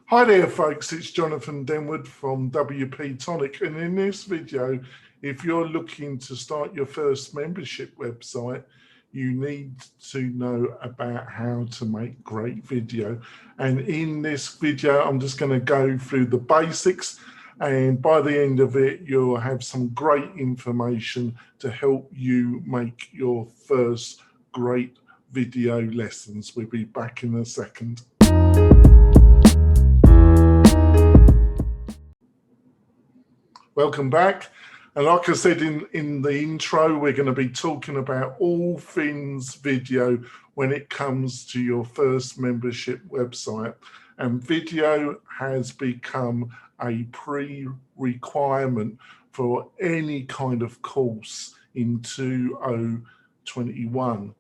Hi there folks, it's Jonathan Denwood from WP-Tonic, and in this video, if you're looking to start your first membership website, you need to know about how to make great video. And in this video, I'm just going to go through the basics, and by the end of it, you'll have some great information to help you make your first great video lessons. We'll be back in a second. Welcome back. And like I said in the intro, we're going to be talking about all things video when it comes to your first membership website. And video has become a pre-requirement for any kind of course in 2021.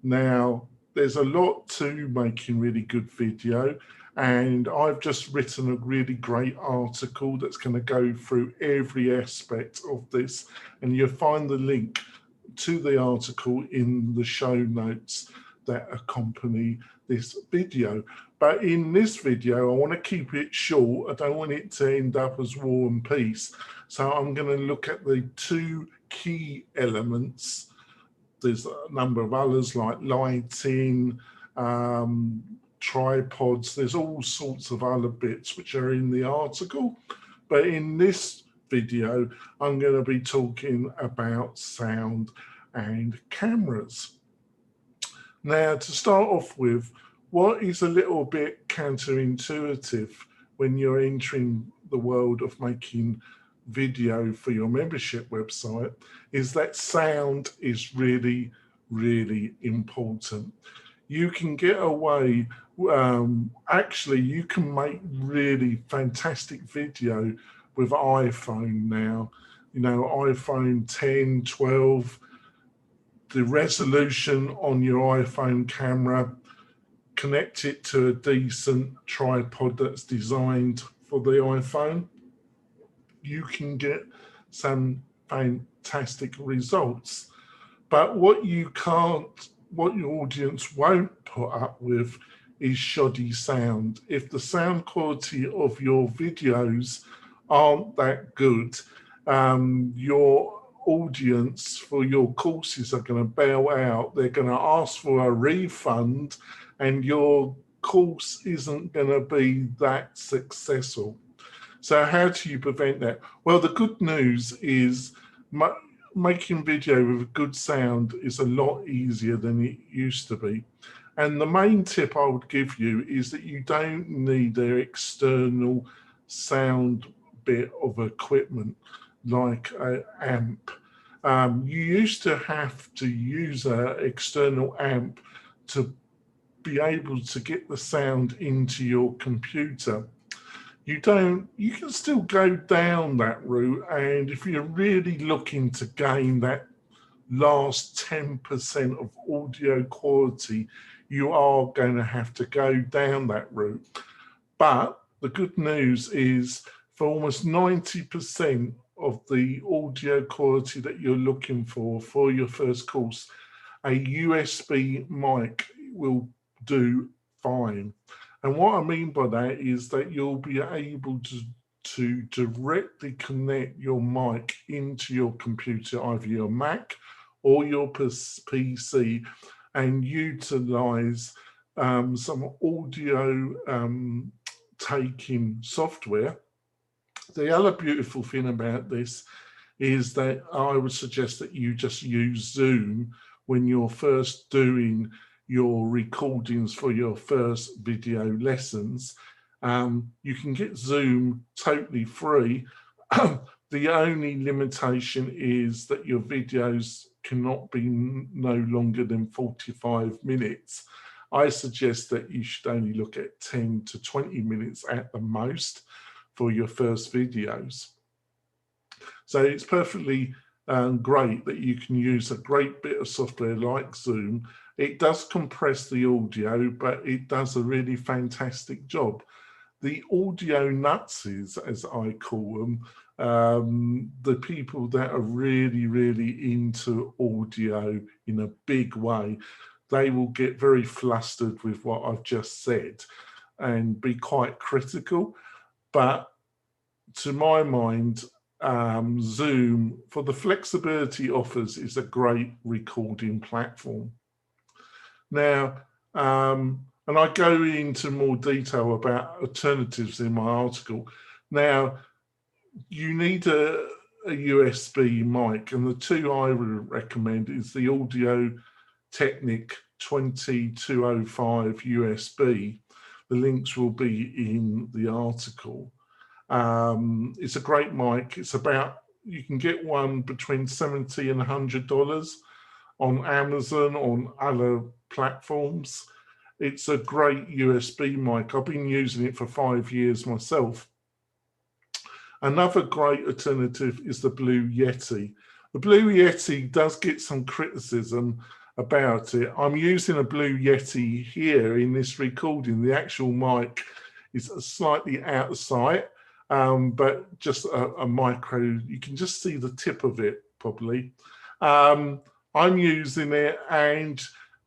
Now, there's a lot to making really good video. And I've just written a really great article that's going to go through every aspect of this. And you'll find the link to the article in the show notes that accompany this video. But in this video, I want to keep it short. I don't want it to end up as War and Peace. So I'm going to look at the two key elements. There's a number of others like lighting, tripods, there's all sorts of other bits which are in the article, but in this video I'm going to be talking about sound and cameras. Now, to start off with, what is a little bit counterintuitive when you're entering the world of making video for your membership website is that sound is really, really important. You can get away, actually you can make really fantastic video with iPhone now. You know, iPhone 10, 12, the resolution on your iPhone camera, connect it to a decent tripod that's designed for the iPhone, you can get some fantastic results. But what you can't, what your audience won't put up with is shoddy sound. If the sound quality of your videos aren't that good, your audience for your courses are going to bail out. They're going to ask for a refund and your course isn't going to be that successful. So how do you prevent that? Well, the good news is making video with good sound is a lot easier than it used to be. And the main tip I would give you is that you don't need an external sound bit of equipment like an amp. You used to have to use an external amp to be able to get the sound into your computer. You can still go down that route, and if you're really looking to gain that last 10% of audio quality, you are going to have to go down that route. But the good news is for almost 90% of the audio quality that you're looking for your first course, a USB mic will do fine. And what I mean by that is that you'll be able to directly connect your mic into your computer, either your Mac or your PC, and utilize some audio taking software. The other beautiful thing about this is that I would suggest that you just use Zoom when you're first doing your recordings for your first video lessons. You can get Zoom totally free. The only limitation is that your videos cannot be no longer than 45 minutes. I suggest that you should only look at 10 to 20 minutes at the most for your first videos. So it's perfectly great that you can use a great bit of software like Zoom. It does compress the audio, but it does a really fantastic job. The audio nutses, as I call them, the people that are really, really into audio in a big way, they will get very flustered with what I've just said. and be quite critical, but to my mind, Zoom, for the flexibility it offers, is a great recording platform. Now, and I go into more detail about alternatives in my article. Now, you need a USB mic, and the two I would recommend is the Audio-Technica 2205 USB. The links will be in the article. It's a great mic. It's about, you can get one between $70 and $100 on Amazon, on other platforms. It's a great USB mic. I've been using it for 5 years myself. Another great alternative is the Blue Yeti. The Blue Yeti does get some criticism about it. I'm using a Blue Yeti here in this recording. The actual mic is slightly out of sight, but just a micro, you can just see the tip of it probably. I'm using it, and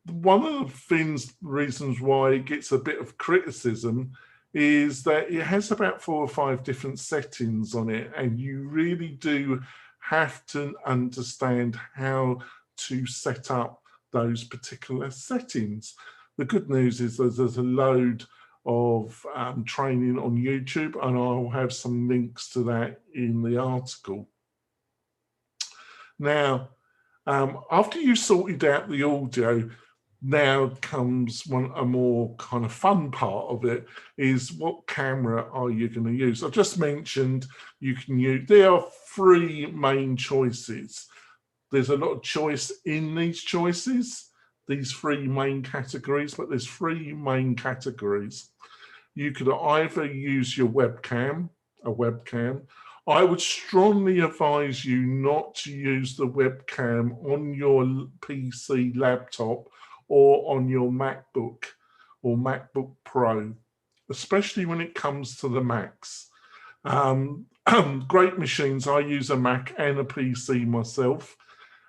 one of the reasons why it gets a bit of criticism is that it has about 4 or 5 different settings on it, and you really do have to understand how to set up those particular settings. The good news is that there's a load of training on YouTube, and I'll have some links to that in the article. Now, after you sorted out the audio, now comes a more kind of fun part of it, is what camera are you going to use? I just mentioned you can use, there are 3 main choices. There's a lot of choice in these choices, these 3 main categories, but there's 3 main categories. You could either use your webcam, a webcam. I would strongly advise you not to use the webcam on your PC, laptop, or on your MacBook or MacBook Pro, especially when it comes to the Macs. Great machines. I use a Mac and a PC myself,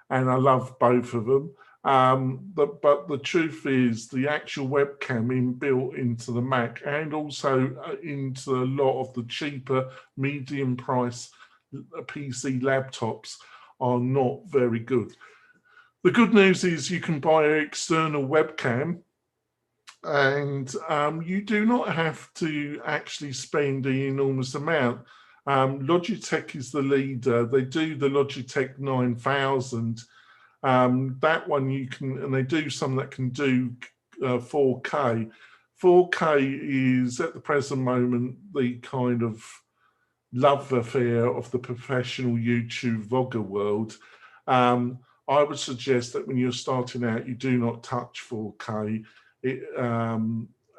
and I love both of them. But the truth is, the actual webcam inbuilt into the Mac and also into a lot of the cheaper medium price PC laptops are not very good. The good news is you can buy an external webcam, and you do not have to actually spend an enormous amount. Logitech is the leader. They do the Logitech 9000. That one you can, and they do some that can do 4K. 4K is at the present moment the kind of love affair of the professional YouTube vlogger world. I would suggest that when you're starting out, you do not touch 4K.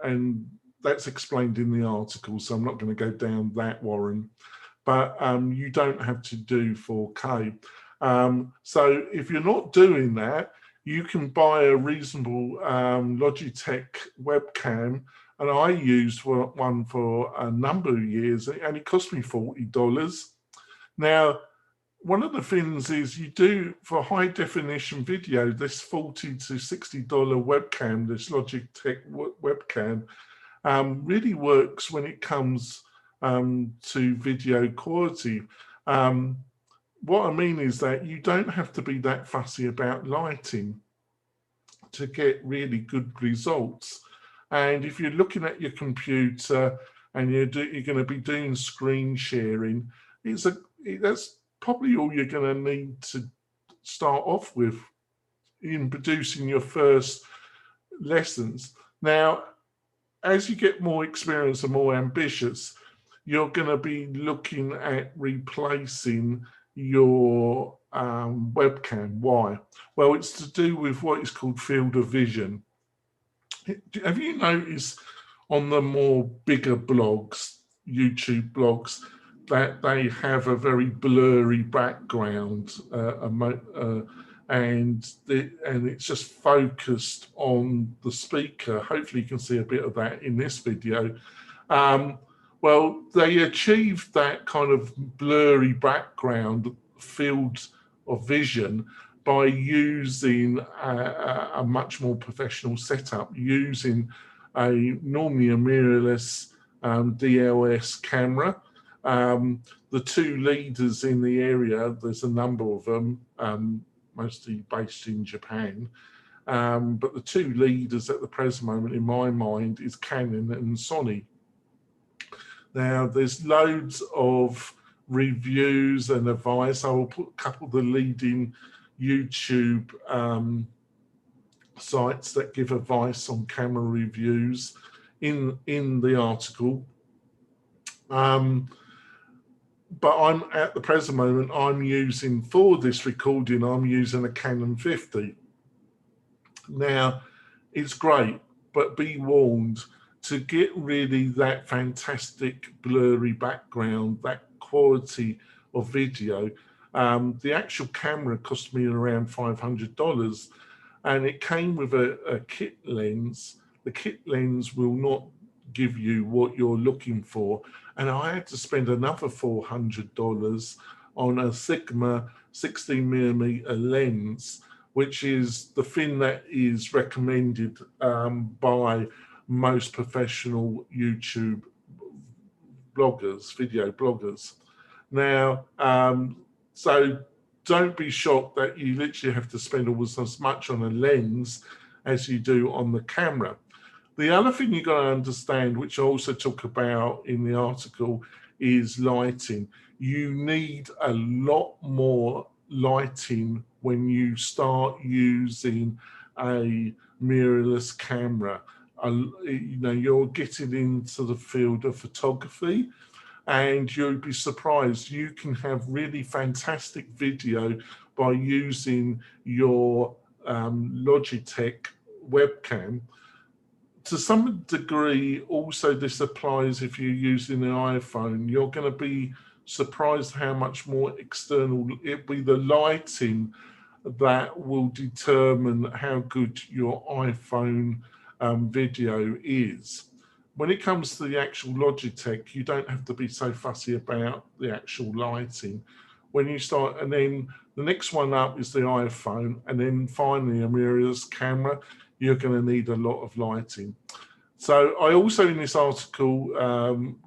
And that's explained in the article, so I'm not going to go down that warren. But you don't have to do 4K. So if you're not doing that, you can buy a reasonable Logitech webcam, and I used one for a number of years, and it cost me $40. Now, one of the things is you do, for high definition video, this $40 to $60 webcam, this Logitech webcam, really works when it comes to video quality. What I mean is that you don't have to be that fussy about lighting to get really good results. And if you're looking at your computer and you're going to be doing screen sharing, that's probably all you're going to need to start off with in producing your first lessons. Now, as you get more experience and more ambitious, you're going to be looking at replacing your webcam. Why? Well, it's to do with what is called field of vision. Have you noticed on the more bigger blogs, YouTube blogs, that they have a very blurry background and it's just focused on the speaker? Hopefully you can see a bit of that in this video. Well, they achieved that kind of blurry background field of vision by using a much more professional setup, using normally a mirrorless DLS camera. The two leaders in the area, there's a number of them, mostly based in Japan, but the two leaders at the present moment in my mind is Canon and Sony. Now there's loads of reviews and advice. I will put a couple of the leading YouTube sites that give advice on camera reviews in the article. But I'm at the present moment, I'm using, for this recording, I'm using a Canon 50. Now, it's great, but be warned, to get really that fantastic blurry background, that quality of video, the actual camera cost me around $500, and it came with a kit lens. The kit lens will not give you what you're looking for, and I had to spend another $400 on a Sigma 16mm lens, which is the thing that is recommended by most professional YouTube bloggers, video bloggers. Now, so don't be shocked that you literally have to spend almost as much on a lens as you do on the camera. The other thing you've got to understand, which I also talk about in the article, is lighting. You need a lot more lighting when you start using a mirrorless camera. You know, you're getting into the field of photography, and you'll be surprised. You can have really fantastic video by using your Logitech webcam. To some degree, also this applies if you're using an iPhone. You're going to be surprised how much more external it'll be. The lighting that will determine how good your iPhone video is. When it comes to the actual Logitech, you don't have to be so fussy about the actual lighting. When you start, and then the next one up is the iPhone, and then finally a mirrorless camera, you're going to need a lot of lighting. So I also in this article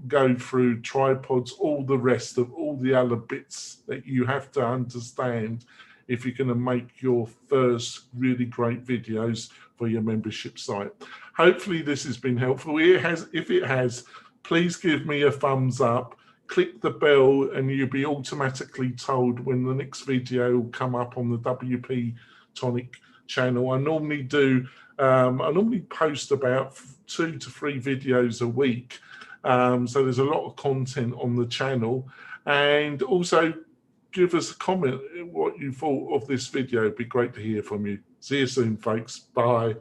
go through tripods, all the rest of all the other bits that you have to understand if you're going to make your first really great videos for your membership site. Hopefully this has been helpful. If it has, please give me a thumbs up, click the bell, and you'll be automatically told when the next video will come up on the WP-Tonic channel. I normally post about 2 to 3 videos a week. So there's a lot of content on the channel. And also give us a comment what you thought of this video. It'd be great to hear from you. See you soon, folks. Bye.